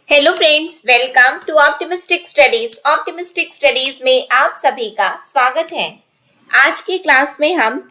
Hello friends, welcome to optimistic studies. Optimistic studies में आप सभी का स्वागत है। आज के क्लास में हम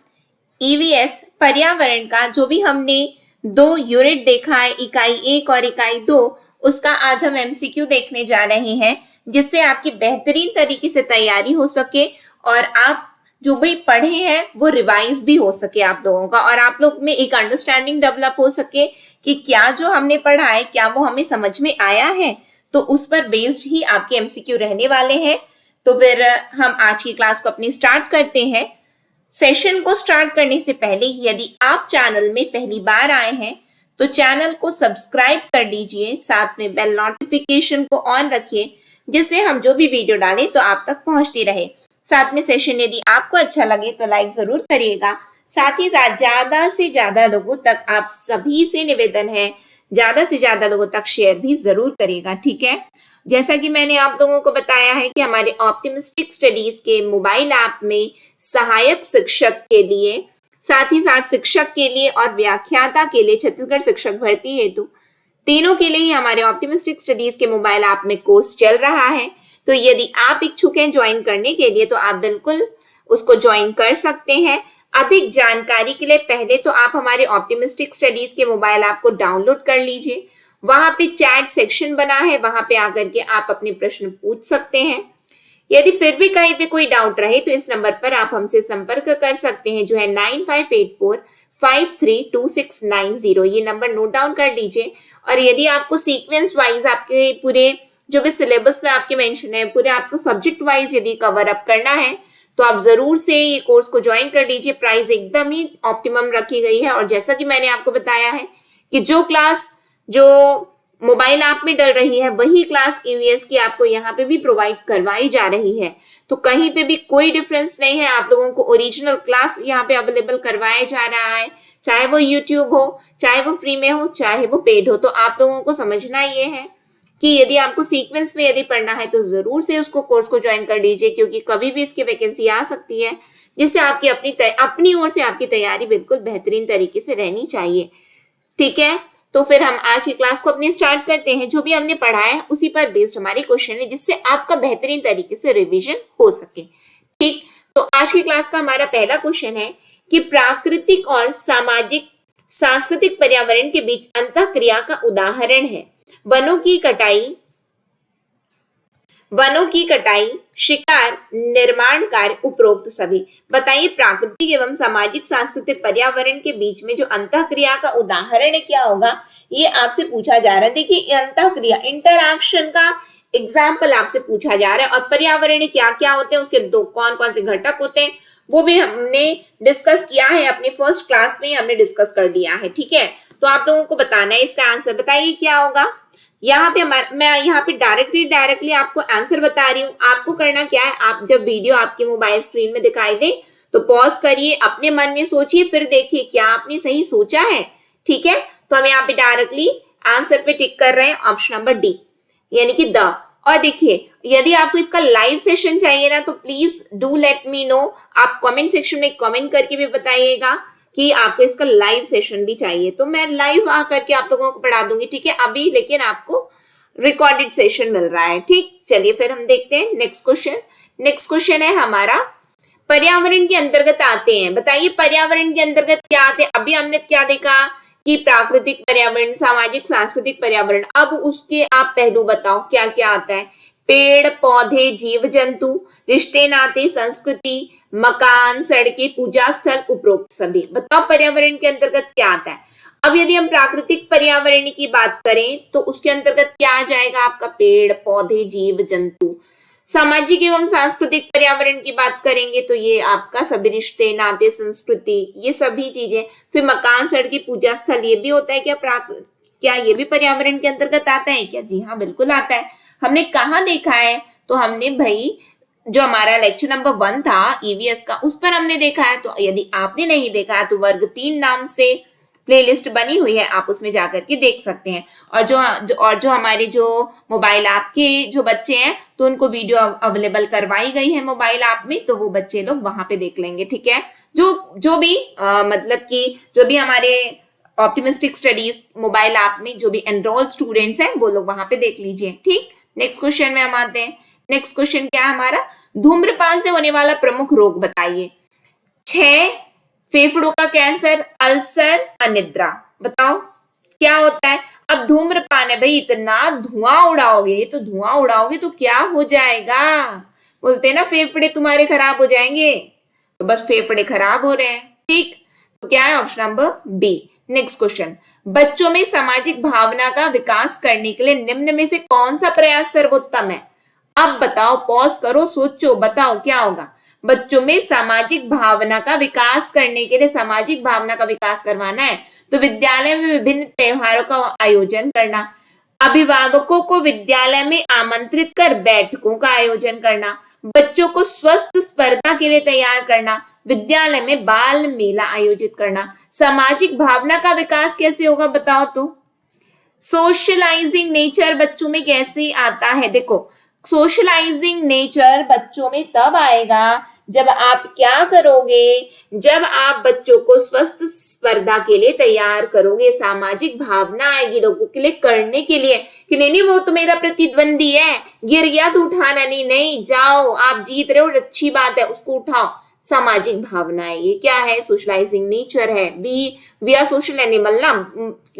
ईवीएस पर्यावरण का जो भी हमने दो यूनिट देखा है, इकाई 1 और इकाई 2, उसका आज हम एमसीक्यू देखने जा रहे हैं, जिससे आपकी बेहतरीन तरीके से तैयारी हो सके और आप जो भी पढ़े हैं वो रिवाइज भी हो सके आप लोगों का, और आप लोग में एक अंडरस्टैंडिंग डेवलप हो सके कि क्या जो हमने पढ़ा है क्या वो हमें समझ में आया है। तो उस पर बेस्ड ही आपके एमसीक्यू रहने वाले हैं। तो फिर हम आज की क्लास को अपनी स्टार्ट करते हैं। सेशन को स्टार्ट करने से पहले यदि आप चैनल में पहली बार आए हैं तो चैनल को सब्सक्राइब कर लीजिए, साथ में बेल नोटिफिकेशन को ऑन रखिए, जिससे हम जो भी वीडियो डालें तो आप तक पहुंचती रहे। साथ में सेशन यदि आपको अच्छा लगे तो लाइक जरूर करिएगा। साथ ही साथ ज्यादा से ज्यादा लोगों तक, आप सभी से निवेदन है, ज्यादा से ज्यादा लोगों तक शेयर भी जरूर करिएगा, ठीक है। जैसा कि मैंने आप लोगों को बताया है कि हमारे ऑप्टिमिस्टिक स्टडीज के मोबाइल ऐप में सहायक शिक्षक के लिए, साथ ही साथ शिक्षक के लिए और व्याख्याता के लिए, छत्तीसगढ़ शिक्षक भर्ती हेतु, तीनों के लिए ही हमारे ऑप्टिमिस्टिक स्टडीज के मोबाइल ऐप में कोर्स चल रहा है। तो यदि आप इच्छुक हैं ज्वाइन करने के लिए तो आप बिल्कुल उसको ज्वाइन कर सकते हैं। अधिक जानकारी के लिए पहले तो आप हमारे ऑप्टिमिस्टिक स्टडीज के मोबाइल ऐप को डाउनलोड कर लीजिए। वहां पे चैट सेक्शन बना है, वहां पे आकर के आप अपने प्रश्न पूछ सकते हैं। यदि फिर भी कहीं पे कोई डाउट रहे तो इस नंबर पर आप हमसे संपर्क कर सकते हैं, जो है 9584532690। ये नंबर नोट डाउन कर लीजिए। और यदि आपको सीक्वेंस वाइज आपके पूरे जो भी सिलेबस में आपके मेंशन है, पूरे आपको सब्जेक्ट वाइज यदि कवर अप करना है तो आप जरूर से ये कोर्स को ज्वाइन कर लीजिए। प्राइस एकदम ही ऑप्टिमम रखी गई है। और जैसा कि मैंने आपको बताया है कि जो क्लास जो मोबाइल ऐप में डल रही है वही क्लास ईवीएस की आपको यहाँ पे भी प्रोवाइड करवाई जा रही है। तो कहीं पे भी कोई डिफरेंस नहीं है, आप लोगों को ओरिजिनल क्लास यहाँ पे अवेलेबल करवाया जा रहा है, चाहे वो यूट्यूब हो, चाहे वो फ्री में हो, चाहे वो पेड हो। तो आप लोगों को समझना ये है कि यदि आपको सीक्वेंस में यदि पढ़ना है तो जरूर से उसको कोर्स को ज्वाइन कर लीजिए, क्योंकि कभी भी इसकी वैकेंसी आ सकती है, जिससे आपकी अपनी ओर से आपकी तैयारी बिल्कुल बेहतरीन तरीके से रहनी चाहिए, ठीक है। तो फिर हम आज की क्लास को अपनी स्टार्ट करते हैं। जो भी हमने पढ़ा है उसी पर बेस्ड हमारी क्वेश्चन है, जिससे आपका बेहतरीन तरीके से रिविजन हो सके, ठीक। तो आज की क्लास का हमारा पहला क्वेश्चन है कि प्राकृतिक और सामाजिक सांस्कृतिक पर्यावरण के बीच अंतःक्रिया का उदाहरण है वनों की कटाई, शिकार, निर्माण कार्य, उपरोक्त सभी। बताइए प्राकृतिक एवं सामाजिक सांस्कृतिक पर्यावरण के बीच में जो अंतःक्रिया का उदाहरण है क्या होगा, ये आपसे पूछा जा रहा है। देखिए अंतःक्रिया, इंटरैक्शन का एग्जाम्पल आपसे पूछा जा रहा है। और पर्यावरण क्या क्या होते हैं, उसके दो कौन कौन से घटक होते हैं, वो भी हमने डिस्कस किया है अपने फर्स्ट क्लास में, हमने डिस्कस कर लिया है, ठीक है। तो आप लोगों को बताना है इसका आंसर। बताइए क्या होगा। यहाँ पे मैं यहाँ पे डायरेक्टली आपको आंसर बता रही हूँ। आपको करना क्या है, आप जब वीडियो आपके मोबाइल स्क्रीन में दिखाई दे तो पॉज करिए, अपने मन में सोचिए, फिर देखिए क्या आपने सही सोचा है, ठीक है। तो हम यहाँ पे डायरेक्टली आंसर पे टिक कर रहे हैं, ऑप्शन नंबर डी, यानी कि द। और देखिए यदि आपको इसका लाइव सेशन चाहिए ना तो please do let me know. आप कमेंट सेक्शन में कमेंट करके भी बताइएगा कि आपको इसका लाइव सेशन भी चाहिए, तो मैं लाइव आकर के आप लोगों को पढ़ा दूंगी, ठीक है। अभी लेकिन आपको रिकॉर्डेड सेशन मिल रहा है, ठीक। चलिए फिर हम देखते हैं नेक्स्ट क्वेश्चन। नेक्स्ट क्वेश्चन है हमारा, पर्यावरण के अंतर्गत आते हैं। बताइए पर्यावरण के अंतर्गत क्या आते हैं। अभी हमने क्या देखा कि प्राकृतिक पर्यावरण, सामाजिक सांस्कृतिक पर्यावरण। अब उसके आप पहलू बताओ क्या क्या आता है। पेड़ पौधे, जीव जंतु, रिश्ते नाते, संस्कृति, मकान, सड़कें, पूजा स्थल, उपरोक्त सभी। बताओ पर्यावरण के अंतर्गत क्या आता है। अब यदि हम प्राकृतिक पर्यावरण की बात करें तो उसके अंतर्गत क्या आ जाएगा आपका, पेड़ पौधे, जीव जंतु। सामाजिक एवं सांस्कृतिक पर्यावरण की बात करेंगे तो ये आपका सभी रिश्ते नाते, संस्कृति, ये सभी चीजें। फिर मकान, सड़कें, पूजा स्थल, ये भी होता है क्या ये भी पर्यावरण के अंतर्गत आता है क्या। जी हाँ, बिल्कुल आता है। हमने कहाँ देखा है, तो हमने भाई जो हमारा लेक्चर नंबर 1 था ईवीएस का, उस पर हमने देखा है। तो यदि आपने नहीं देखा है तो वर्ग 3 नाम से प्लेलिस्ट बनी हुई है, आप उसमें जाकर के देख सकते हैं। और जो हमारे जो मोबाइल ऐप के जो बच्चे हैं तो उनको वीडियो अवेलेबल करवाई गई है मोबाइल ऐप में, तो वो बच्चे लोग वहां पे देख लेंगे, ठीक है। जो भी मतलब कि जो भी हमारे ऑप्टिमिस्टिक स्टडीज मोबाइल ऐप में जो भी एनरोल्ड स्टूडेंट्स हैं वो लोग वहां पे देख लीजिए। ठीक, नेक्स्ट क्वेश्चन में हम आते हैं। नेक्स्ट क्वेश्चन क्या है हमारा, धूम्रपान से होने वाला प्रमुख रोग बताइए। 6 फेफड़ों का कैंसर, अल्सर, अनिद्रा। बताओ क्या होता है। अब धूम्रपान है भाई, इतना धुआं उड़ाओगे तो क्या हो जाएगा, बोलते हैं ना फेफड़े तुम्हारे खराब हो जाएंगे, तो बस फेफड़े खराब हो रहे हैं। ठीक, तो क्या है option number B. Next question, बच्चों में सामाजिक भावना का विकास करने के लिए निम्न में से कौन सा प्रयास सर्वोत्तम है। अब बताओ, पॉज करो, सोचो, बताओ क्या होगा। बच्चों में सामाजिक भावना का विकास करने के लिए, सामाजिक भावना का विकास करवाना है तो विद्यालय में विभिन्न त्योहारों का आयोजन करना, अभिभावकों को विद्यालय में आमंत्रित कर बैठकों का आयोजन करना, बच्चों को स्वस्थ स्पर्धा के लिए तैयार करना, विद्यालय में बाल मेला आयोजित करना। सामाजिक भावना का विकास कैसे होगा बताओ तो। सोशलाइजिंग नेचर बच्चों में कैसे आता है, देखो सोशलाइजिंग नेचर बच्चों में तब आएगा जब आप क्या करोगे, जब आप बच्चों को स्वस्थ स्पर्धा के लिए तैयार करोगे, सामाजिक भावना आएगी लोगों के लिए करने के लिए कि नहीं वो तो मेरा प्रतिद्वंदी है, गिर गया तो उठाना नहीं, जाओ आप जीत रहे हो, अच्छी बात है, उसको उठाओ। सामाजिक भावना है, ये क्या है, सोशलाइजिंग नेचर है। बी, वी आर सोशल एनिमल ना,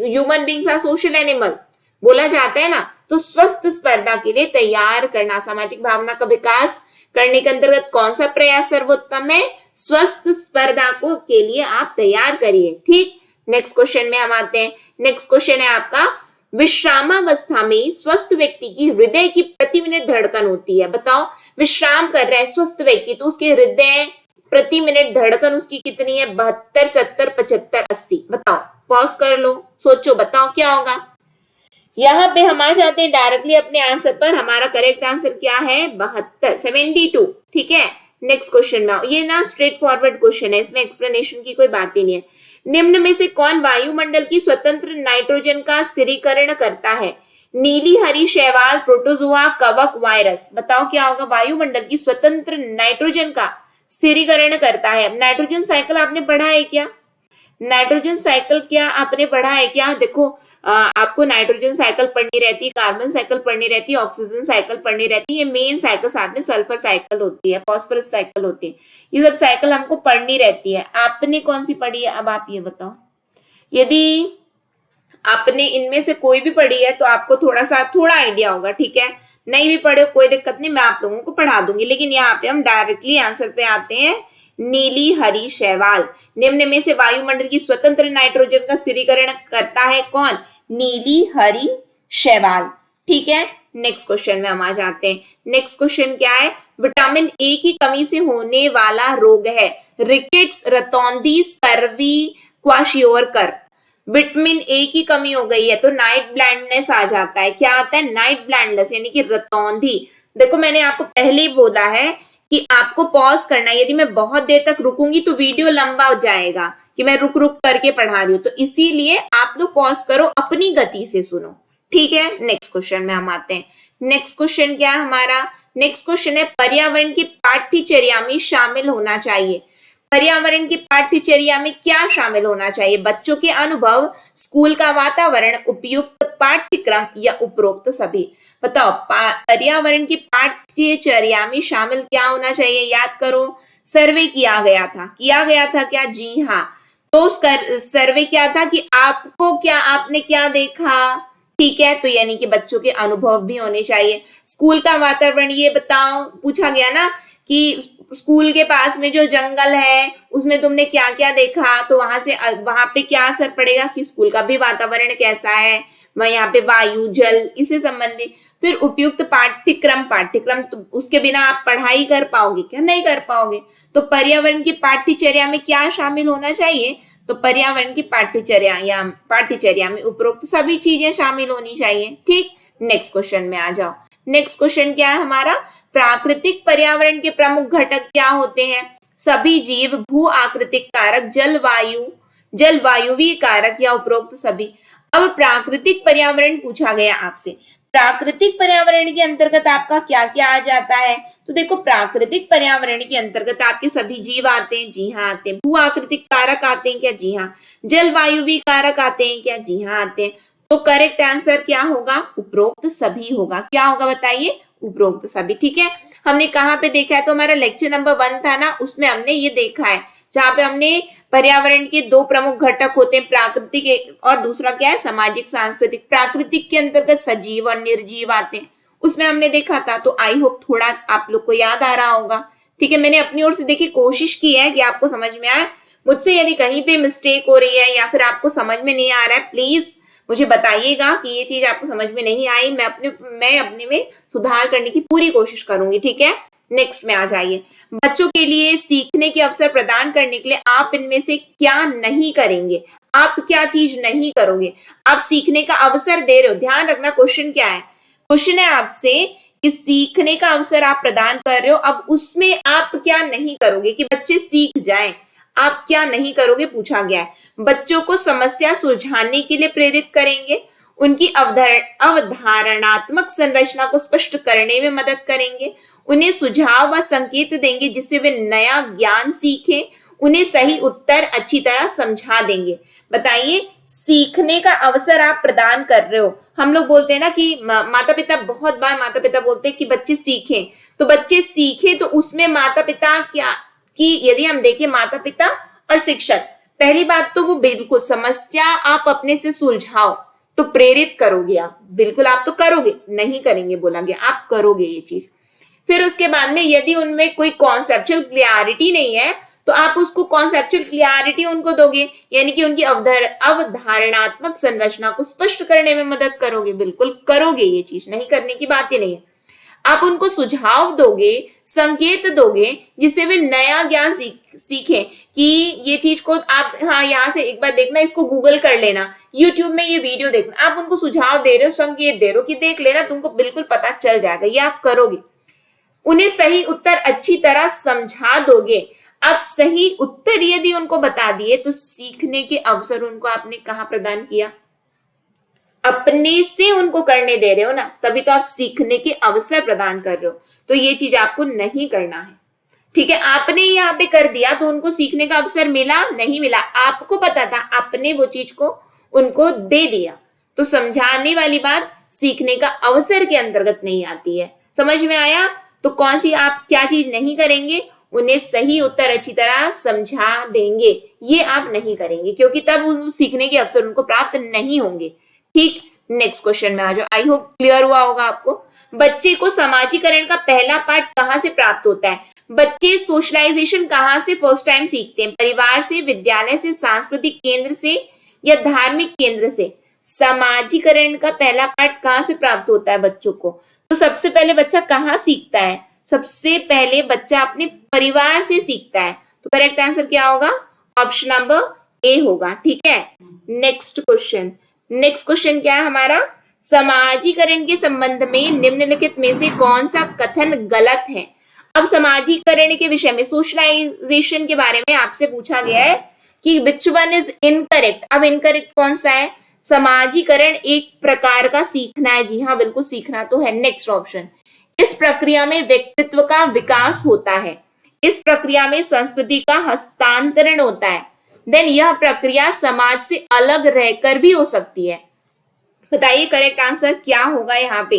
human beings are social animal बोला जाता है ना, तो स्वस्थ स्पर्धा के लिए तैयार करना, सामाजिक भावना का विकास करने के अंतर्गत कौन सा प्रयास सर्वोत्तम है, स्वस्थ स्पर्धा को के लिए आप तैयार करिए। ठीक, नेक्स्ट क्वेश्चन में हम आते हैं। नेक्स्ट क्वेश्चन है आपका, विश्रामावस्था में स्वस्थ व्यक्ति की हृदय की प्रति मिनट धड़कन होती है। बताओ, विश्राम कर रहा है स्वस्थ व्यक्ति तो उसके हृदय प्रति मिनट धड़कन उसकी कितनी है, 72, 70, 75, 80। बताओ, पॉज कर लो, सोचो, बताओ क्या होगा। यहाँ पे हम आ जाते हैं डायरेक्टली अपने आंसर पर। हमारा करेक्ट आंसर क्या है, 72, 72। ठीक है, नेक्स्ट क्वेश्चन में, ये ना स्ट्रेट फॉरवर्ड क्वेश्चन है, इसमें एक्सप्लेनेशन की कोई बात ही नहीं है। निम्न में से कौन वायुमंडल की स्वतंत्र नाइट्रोजन का स्थिरीकरण करता है। नीली, हरी, शैवाल, प्रोटोजोआ, कवक, वायरस। बताओ क्या होगा, वायुमंडल की स्वतंत्र नाइट्रोजन का स्थिरीकरण करता है। नाइट्रोजन साइकिल आपने पढ़ा है क्या, नाइट्रोजन साइकिल क्या आपने पढ़ा है क्या। देखो आपको नाइट्रोजन साइकिल पढ़नी रहती है, कार्बन साइकिल पढ़नी रहती है, ऑक्सीजन साइकिल पढ़नी रहती है, ये मेन साइकिल, साथ में सल्फर साइकिल होती है, फॉस्फोरस साइकिल होती है, ये सब साइकिल हमको पढ़नी रहती है। आपने कौन सी पढ़ी है, अब आप ये बताओ। यदि आपने इनमें से कोई भी पढ़ी है तो आपको थोड़ा आइडिया होगा। ठीक है, नहीं भी पढ़े कोई दिक्कत नहीं, मैं आप लोगों को पढ़ा दूंगी। लेकिन यहाँ पे हम डायरेक्टली आंसर पे आते हैं, नीली, हरी, शैवाल। निम्न में से वायुमंडल की स्वतंत्र नाइट्रोजन का स्थिरीकरण करता है कौन, नीली, हरी, शैवाल। ठीक है, नेक्स्ट क्वेश्चन में हम आ जाते हैं। नेक्स्ट क्वेश्चन क्या है, विटामिन ए की कमी से होने वाला रोग है। रिकेट्स, रतौंधी, स्कर्वी, क्वाशियोरकर। विटामिन ए की कमी हो गई है तो नाइट ब्लाइंडनेस आ जाता है। क्या आता है, नाइट ब्लाइंडनेस यानी कि रतौंधी। देखो मैंने आपको पहले ही बोला है कि आपको पॉज करना है, यदि मैं बहुत देर तक रुकूंगी तो वीडियो लंबा हो जाएगा कि मैं रुक रुक करके पढ़ा रही हूँ, तो इसीलिए आप लोग पॉज करो, अपनी गति से सुनो। ठीक है, नेक्स्ट क्वेश्चन में हम आते हैं। नेक्स्ट क्वेश्चन क्या है हमारा, नेक्स्ट क्वेश्चन है, पर्यावरण की पाठ्यचर्या में शामिल होना चाहिए। पर्यावरण की पाठ्यचर्या में क्या शामिल होना चाहिए, बच्चों के अनुभव, स्कूल का वातावरण, उपयुक्त पाठ्यक्रम या उपरोक्त सभी। बताओ, पर्यावरण की पाठ्यचर्या में शामिल क्या होना चाहिए, याद करो, सर्वे किया गया था क्या, जी हाँ। तो सर्वे क्या था कि आपको क्या, आपने क्या देखा। ठीक है, तो यानी कि बच्चों के अनुभव भी होने चाहिए। स्कूल का वातावरण, ये बताओ, पूछा गया ना कि स्कूल के पास में जो जंगल है उसमें तुमने क्या क्या देखा, तो वहां पे क्या असर पड़ेगा कि स्कूल का भी वातावरण कैसा है, वह यहाँ पे वायु, जल, इससे संबंधित। फिर उपयुक्त पाठ्यक्रम तो उसके बिना आप पढ़ाई कर पाओगे क्या, नहीं कर पाओगे। तो पर्यावरण की पाठ्यचर्या में क्या शामिल होना चाहिए, तो पर्यावरण की पाठ्यचर्या में उपरोक्त सभी चीजें शामिल होनी चाहिए। ठीक, नेक्स्ट क्वेश्चन में आ जाओ। नेक्स्ट क्वेश्चन क्या है हमारा, प्राकृतिक पर्यावरण के प्रमुख घटक क्या होते हैं। सभी जीव, भू आकृतिक कारक, जलवायुवीय कारक या उपरोक्त सभी। अब प्राकृतिक पर्यावरण पूछा गया आपसे, प्राकृतिक पर्यावरण के अंतर्गत आपका क्या क्या आ जाता है? तो देखो, प्राकृतिक पर्यावरण के अंतर्गत आपके सभी जीव आते हैं, जी हाँ आते हैं। भू आकृतिक कारक आते हैं क्या? जी हाँ। जलवायु भी कारक आते हैं क्या? जी हाँ आते हैं। तो करेक्ट आंसर क्या होगा? उपरोक्त सभी होगा। क्या होगा बताइए? उपरोक्त सभी। ठीक है, हमने कहाँ पे देखा है? तो हमारा लेक्चर नंबर 1 था ना, उसमें हमने ये देखा है, जहाँ पे हमने पर्यावरण के दो प्रमुख घटक होते हैं, प्राकृतिक और दूसरा क्या है? सामाजिक सांस्कृतिक। प्राकृतिक के अंतर्गत सजीव और निर्जीव आते हैं, उसमें हमने देखा था। तो आई होप थोड़ा आप लोग को याद आ रहा होगा। ठीक है, मैंने अपनी ओर से देखिए कोशिश की है कि आपको समझ में आए। मुझसे यदि कहीं पे मिस्टेक हो रही है या फिर आपको समझ में नहीं आ रहा है, प्लीज मुझे बताइएगा कि ये चीज आपको समझ में नहीं आई। मैं अपने में सुधार करने की पूरी कोशिश करूंगी। ठीक है, नेक्स्ट में आ जाइए। बच्चों के लिए सीखने के अवसर प्रदान करने के लिए आप इनमें से क्या नहीं करेंगे? आप क्या चीज नहीं करोगे? आप सीखने का अवसर दे रहे हो, ध्यान रखना क्वेश्चन क्या है। क्वेश्चन है आपसे कि सीखने का अवसर आप प्रदान कर रहे हो, अब उसमें आप क्या नहीं करोगे कि बच्चे सीख जाएं? आप क्या नहीं करोगे पूछा गया है। बच्चों को समस्या सुलझाने के लिए प्रेरित करेंगे, उनकी अवधारणात्मक संरचना को स्पष्ट करने में मदद करेंगे, उन्हें सुझाव व संकेत देंगे जिससे वे नया ज्ञान सीखें, उन्हें सही उत्तर अच्छी तरह समझा देंगे। बताइए, सीखने का अवसर आप प्रदान कर रहे हो। हम लोग बोलते हैं ना कि माता पिता, बहुत बार माता पिता बोलते हैं कि बच्चे सीखें, तो बच्चे सीखे तो उसमें माता पिता क्या कि यदि हम देखें माता पिता और शिक्षक, पहली बात तो वो बिल्कुल समस्या आप अपने से सुलझाओ, तो प्रेरित करोगे आप, बिल्कुल आप तो करोगे, नहीं करेंगे बोला गया, आप करोगे ये चीज। फिर उसके बाद में यदि उनमें कोई कॉन्सेप्चुअल क्लियरिटी नहीं है तो आप उसको कॉन्सेप्चुअल क्लियरिटी उनको दोगे, यानी कि उनकी अवधारणात्मक संरचना को स्पष्ट करने में मदद करोगे, बिल्कुल करोगे ये चीज, नहीं करने की बात ही नहीं है। आप उनको सुझाव दोगे, संकेत दोगे जिससे वे नया ज्ञान सीखें कि ये चीज को आप, हाँ यहाँ से एक बार देखना, इसको गूगल कर लेना, यूट्यूब में ये वीडियो देखना। आप उनको सुझाव दे रहे हो, संकेत दे रहे हो कि देख लेना, तुमको बिल्कुल पता चल जाएगा, ये आप करोगे। उन्हें सही उत्तर अच्छी तरह समझा दोगे। आप सही उत्तर यदि उनको बता दिए तो सीखने के अवसर उनको आपने कहाँ प्रदान किया? अपने से उनको करने दे रहे हो ना, तभी तो आप सीखने के अवसर प्रदान कर रहे हो। तो ये चीज आपको नहीं करना है। ठीक है, आपने यहाँ पे कर दिया तो उनको सीखने का अवसर मिला? नहीं मिला। आपको पता था, आपने वो चीज को उनको दे दिया, तो समझाने वाली बात सीखने का अवसर के अंतर्गत नहीं आती है। समझ में आया? तो कौन सी आप क्या चीज नहीं करेंगे? उन्हें सही उत्तर अच्छी तरह समझा देंगे, ये आप नहीं करेंगे, क्योंकि तब सीखने के अवसर उनको प्राप्त नहीं होंगे। ठीक, नेक्स्ट क्वेश्चन में आ जाओ। आई होप क्लियर हुआ होगा आपको। बच्चे को समाजीकरण का पहला पाठ कहाँ से प्राप्त होता है? बच्चे सोशलाइजेशन कहाँ से फर्स्ट टाइम सीखते हैं? परिवार से, विद्यालय से, सांस्कृतिक केंद्र से या धार्मिक केंद्र से? समाजीकरण का पहला पाठ कहाँ से प्राप्त होता है बच्चों को? तो सबसे पहले बच्चा कहाँ सीखता है? सबसे पहले बच्चा अपने परिवार से सीखता है। तो करेक्ट आंसर क्या होगा? ऑप्शन नंबर ए होगा। ठीक है, नेक्स्ट क्वेश्चन। नेक्स्ट क्वेश्चन क्या है हमारा? समाजीकरण के संबंध में निम्नलिखित में से कौन सा कथन गलत है? अब समाजीकरण के विषय में, सोशलाइजेशन के बारे में आपसे पूछा गया है कि विच वन इज इनकरेक्ट। अब इनकरेक्ट कौन सा है? समाजीकरण एक प्रकार का सीखना है। जी हाँ, बिल्कुल सीखना तो है। नेक्स्ट ऑप्शन, इस प्रक्रिया में व्यक्तित्व का विकास होता है, इस प्रक्रिया में संस्कृति का हस्तांतरण होता है, देन यह प्रक्रिया समाज से अलग रहकर भी हो सकती है। बताइए करेक्ट आंसर क्या होगा यहाँ पे?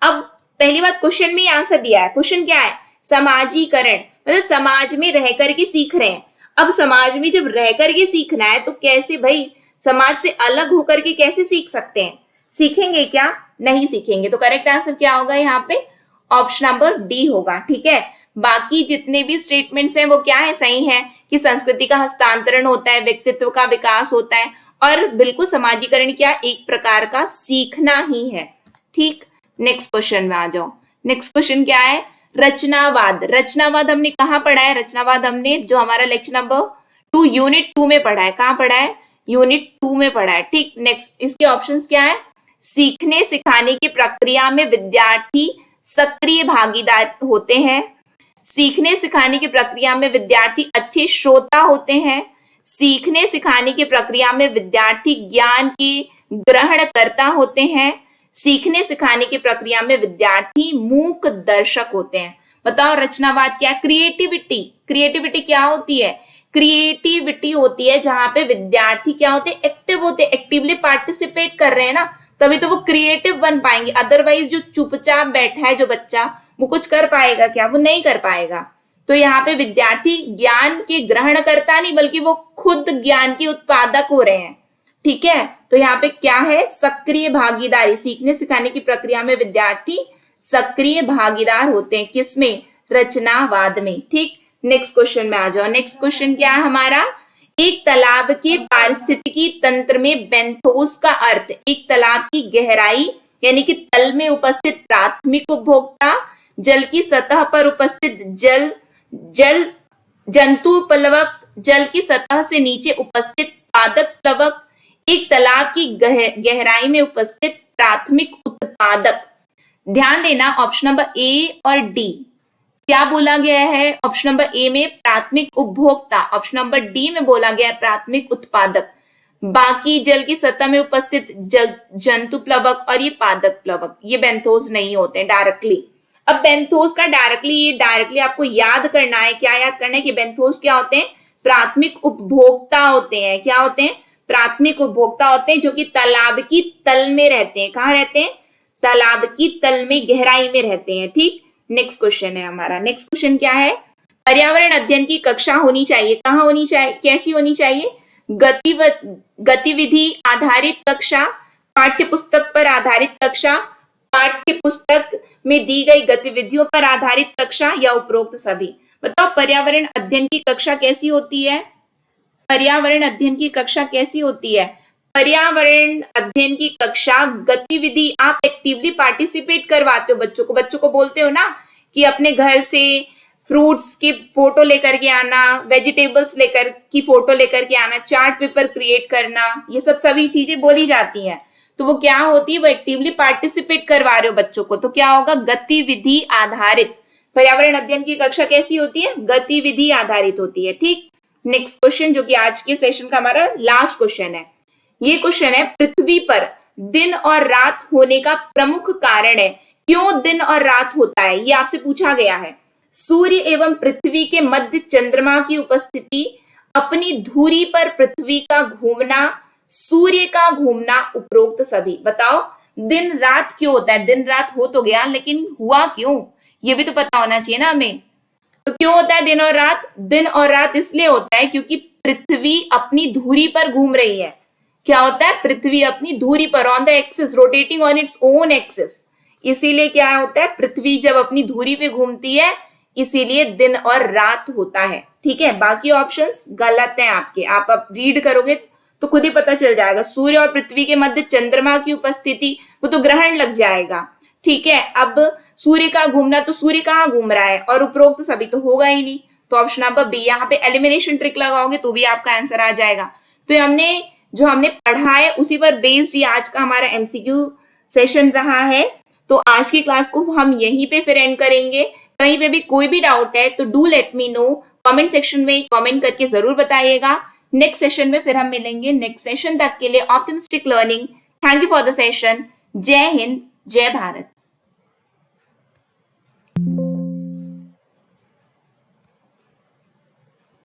अब पहली बात, क्वेश्चन में आंसर दिया है। क्वेश्चन क्या है? समाजीकरण, मतलब समाज में रह करके सीख रहे हैं। अब समाज में जब रह करके सीखना है तो कैसे भाई, समाज से अलग होकर के कैसे सीख सकते हैं? सीखेंगे क्या? नहीं सीखेंगे। तो करेक्ट आंसर क्या होगा यहाँ पे? ऑप्शन नंबर डी होगा। ठीक है, बाकी जितने भी स्टेटमेंट्स हैं वो क्या है? सही है कि संस्कृति का हस्तांतरण होता है, व्यक्तित्व का विकास होता है, और बिल्कुल समाजीकरण क्या? एक प्रकार का सीखना ही है। ठीक, नेक्स्ट क्वेश्चन में आ जाओ। नेक्स्ट क्वेश्चन क्या है? रचनावाद। रचनावाद हमने कहाँ पढ़ा है? रचनावाद हमने जो हमारा लेक्चर नंबर 2 यूनिट 2 में पढ़ा है। कहाँ पढ़ा है? यूनिट 2 में पढ़ा है। ठीक, नेक्स्ट इसके ऑप्शंस क्या है? सीखने सिखाने की प्रक्रिया में विद्यार्थी सक्रिय भागीदार होते हैं, सीखने सिखाने की प्रक्रिया में विद्यार्थी अच्छे श्रोता होते हैं, सीखने सिखाने की प्रक्रिया में विद्यार्थी ज्ञान की ग्रहणकर्ता होते हैं, सीखने सिखाने की प्रक्रिया में विद्यार्थी मूक दर्शक होते हैं। बताओ रचनावाद क्या है? क्रिएटिविटी। क्रिएटिविटी क्या होती है? क्रिएटिविटी होती है जहां पे विद्यार्थी क्या होते हैं? एक्टिव होते हैं, एक्टिवली पार्टिसिपेट कर रहे हैं ना, तभी तो वो क्रिएटिव बन पाएंगे। अदरवाइज जो चुपचाप बैठा है जो बच्चा, वो कुछ कर पाएगा क्या? वो नहीं कर पाएगा। तो यहाँ पे विद्यार्थी ज्ञान के ग्रहण करता नहीं, बल्कि वो खुद ज्ञान के उत्पादक हो रहे हैं। ठीक है, तो यहाँ पे क्या है? सक्रिय भागीदारी। सीखने सिखाने की प्रक्रिया में विद्यार्थी सक्रिय भागीदार होते हैं, किसमें? रचनावाद में। ठीक, नेक्स्ट क्वेश्चन में आ जाओ। नेक्स्ट क्वेश्चन क्या है हमारा? एक तालाब के पारिस्थितिकी तंत्र में बेंथोस का अर्थ एक तालाब की गहराई यानी कि तल में उपस्थित प्राथमिक उपभोक्ता, जल की सतह पर उपस्थित जल जंतु प्लवक, जल की सतह से नीचे उपस्थित पादक प्लवक, एक तालाब की गहराई में उपस्थित प्राथमिक उत्पादक। ध्यान देना, ऑप्शन नंबर ए और डी क्या बोला गया है? ऑप्शन नंबर ए में प्राथमिक उपभोक्ता, ऑप्शन नंबर डी में बोला गया है प्राथमिक उत्पादक। बाकी जल की सतह में उपस्थित जंतु प्लवक और ये पादक प्लवक, ये बेंथोस नहीं होते डायरेक्टली। अब बेंथोस का डायरेक्टली आपको याद करना है। क्या याद करना है? कि बेंथोस क्या होते हैं? प्राथमिक उपभोक्ता होते हैं। क्या होते हैं? प्राथमिक उपभोक्ता होते हैं, जो कि तालाब की तल में रहते हैं। कहाँ रहते हैं? तालाब की तल में, गहराई में रहते हैं। ठीक, नेक्स्ट क्वेश्चन है हमारा। नेक्स्ट क्वेश्चन क्या है? पर्यावरण अध्ययन की कक्षा होनी चाहिए। कहाँ होनी चाहिए? कैसी होनी चाहिए? गतिविधि आधारित कक्षा, पाठ्य पुस्तक पर आधारित कक्षा, पाठ्य पुस्तक में दी गई गतिविधियों पर आधारित कक्षा, या उपरोक्त सभी। बताओ पर्यावरण अध्ययन की कक्षा कैसी होती है? पर्यावरण अध्ययन की कक्षा कैसी होती है? पर्यावरण अध्ययन की कक्षा गतिविधि, आप एक्टिवली पार्टिसिपेट करवाते हो बच्चों को बोलते हो ना कि अपने घर से फ्रूट्स की फोटो लेकर के आना, वेजिटेबल्स लेकर की फोटो लेकर के आना, चार्ट पेपर क्रिएट करना, ये सब सभी चीजें बोली जाती हैं। तो वो क्या होती है? वो एक्टिवली पार्टिसिपेट करवा रहे हो बच्चों को, तो क्या होगा? गतिविधि आधारित। पर्यावरण अध्ययन की कक्षा कैसी होती है? गतिविधि आधारित होती है। ठीक, नेक्स्ट क्वेश्चन जो कि आज के सेशन का हमारा लास्ट क्वेश्चन है। ये क्वेश्चन है, पृथ्वी पर दिन और रात होने का प्रमुख कारण है। क्यों दिन और रात होता है? ये आपसे पूछा गया है। सूर्य एवं पृथ्वी के मध्य चंद्रमा की उपस्थिति, अपनी धुरी पर पृथ्वी का घूमना, सूर्य का घूमना, उपरोक्त सभी। बताओ दिन रात क्यों होता है? दिन रात हो तो गया, लेकिन हुआ क्यों? ये भी तो पता होना चाहिए ना हमें। तो क्यों होता है दिन और रात? दिन और रात इसलिए होता है क्योंकि पृथ्वी अपनी धुरी पर घूम रही है। क्या होता है? पृथ्वी अपनी धुरी पर, on the axis, rotating on its own axis. इसीलिए क्या होता है? पृथ्वी जब अपनी धुरी पे घूमती है, इसीलिए दिन और रात होता है। ठीक है, बाकी ऑप्शंस गलत हैं आपके। आप अब रीड करोगे तो खुद ही पता चल जाएगा। सूर्य और पृथ्वी के मध्य चंद्रमा की उपस्थिति, वो तो ग्रहण लग जाएगा। ठीक है, अब सूर्य का घूमना, तो सूर्य कहाँ घूम रहा है? और उपरोक्त सभी तो होगा ही नहीं। तो ऑप्शन नंबर बी, यहाँ पे एलिमिनेशन ट्रिक लगाओगे तो भी आपका आंसर आ जाएगा। तो हमने पढ़ा है उसी पर बेस्ड ये आज का हमारा एमसीक्यू सेशन रहा है। तो आज की क्लास को हम यहीं पे फिर एंड करेंगे। कहीं पे भी कोई भी डाउट है तो do let me know, comment section में कमेंट करके जरूर बताइएगा। नेक्स्ट सेशन में फिर हम मिलेंगे। नेक्स्ट सेशन तक के लिए optimistic learning. Thank you for the session. जय हिंद, जय भारत।